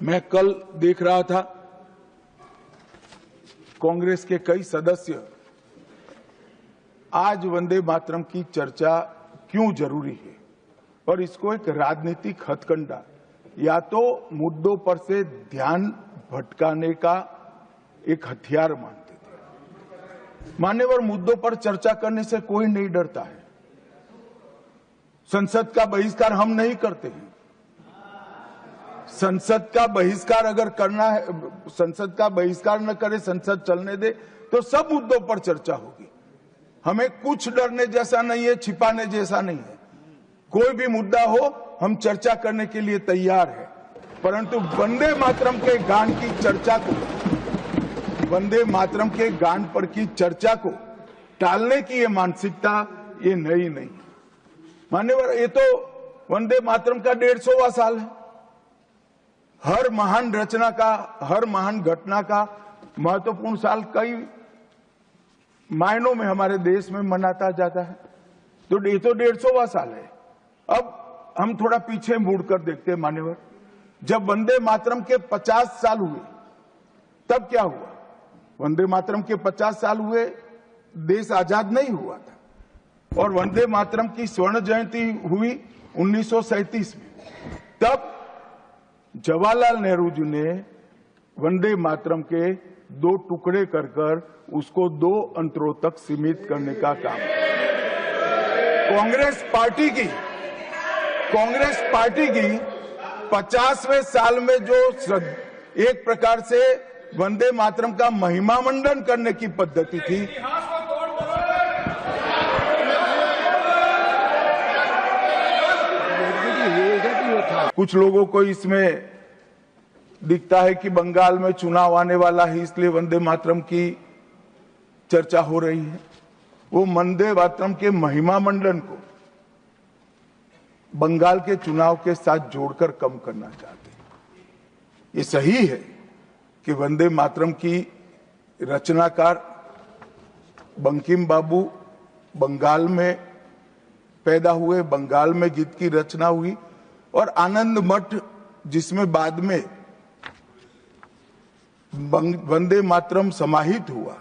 मैं कल देख रहा था कांग्रेस के कई सदस्य आज वंदे मातरम की चर्चा क्यों जरूरी है और इसको एक राजनीतिक हथकंडा या तो मुद्दों पर से ध्यान भटकाने का एक हथियार मानते थे। मान्यवर मुद्दों पर चर्चा करने से कोई नहीं डरता है। संसद का बहिष्कार हम नहीं करते हैं। संसद का बहिष्कार अगर करना है, संसद का बहिष्कार न करे, संसद चलने दे तो सब मुद्दों पर चर्चा होगी। हमें कुछ डरने जैसा नहीं है, छिपाने जैसा नहीं है। कोई भी मुद्दा हो हम चर्चा करने के लिए तैयार है, परंतु वंदे मातरम के गान की चर्चा को, वंदे मातरम के गान पर की चर्चा को टालने की ये मानसिकता ये नई नहीं। मान्यवर, ये तो वंदे मातरम का 150वां साल है। हर महान रचना का, हर महान घटना का महत्वपूर्ण साल कई मायनों में हमारे देश में मनाता जाता है। तो ये तो 150वां साल है। अब हम थोड़ा पीछे मुड़कर देखते हैं मान्यवर, जब वंदे मातरम के 50 साल हुए तब क्या हुआ? वंदे मातरम के 50 साल हुए, देश आजाद नहीं हुआ था और वंदे मातरम की स्वर्ण जयंती हुई 1937 में। तब जवाहरलाल नेहरू जी ने वंदे मातरम के 2 टुकड़े कर उसको 2 अंतरों तक सीमित करने का काम कांग्रेस पार्टी की 50वें साल में जो एक प्रकार से वंदे मातरम का महिमा मंडन करने की पद्धति थी, कुछ लोगों को इसमें दिखता है कि बंगाल में चुनाव आने वाला है इसलिए वंदे मातरम की चर्चा हो रही है। वो वंदे मातरम के महिमा मंडन को बंगाल के चुनाव के साथ जोड़कर कम करना चाहते हैं। ये सही है कि वंदे मातरम की रचनाकार बंकिम बाबू बंगाल में पैदा हुए, बंगाल में गीत की रचना हुई और आनंद मठ जिसमें बाद में वंदे मातरम समाहित हुआ,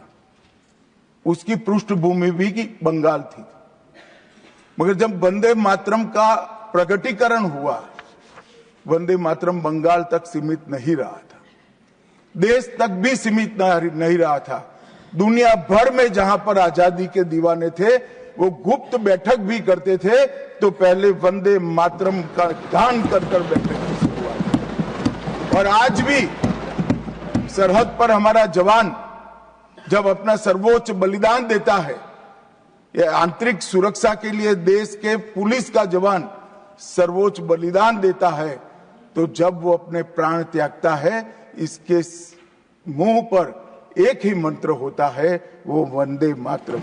उसकी पृष्ठभूमि भी की बंगाल थी। मगर जब वंदे मातरम का प्रकटीकरण हुआ, वंदे मातरम बंगाल तक सीमित नहीं रहा था, देश तक भी सीमित नहीं रहा था। दुनिया भर में जहां पर आजादी के दीवाने थे वो गुप्त बैठक भी करते थे तो पहले वंदे मातरम का गान कर बैठक की शुरुआत। और आज भी सरहद पर हमारा जवान जब अपना सर्वोच्च बलिदान देता है, ये आंतरिक सुरक्षा के लिए देश के पुलिस का जवान सर्वोच्च बलिदान देता है, तो जब वो अपने प्राण त्यागता है, इसके मुंह पर एक ही मंत्र होता है, वो वंदे मातरम।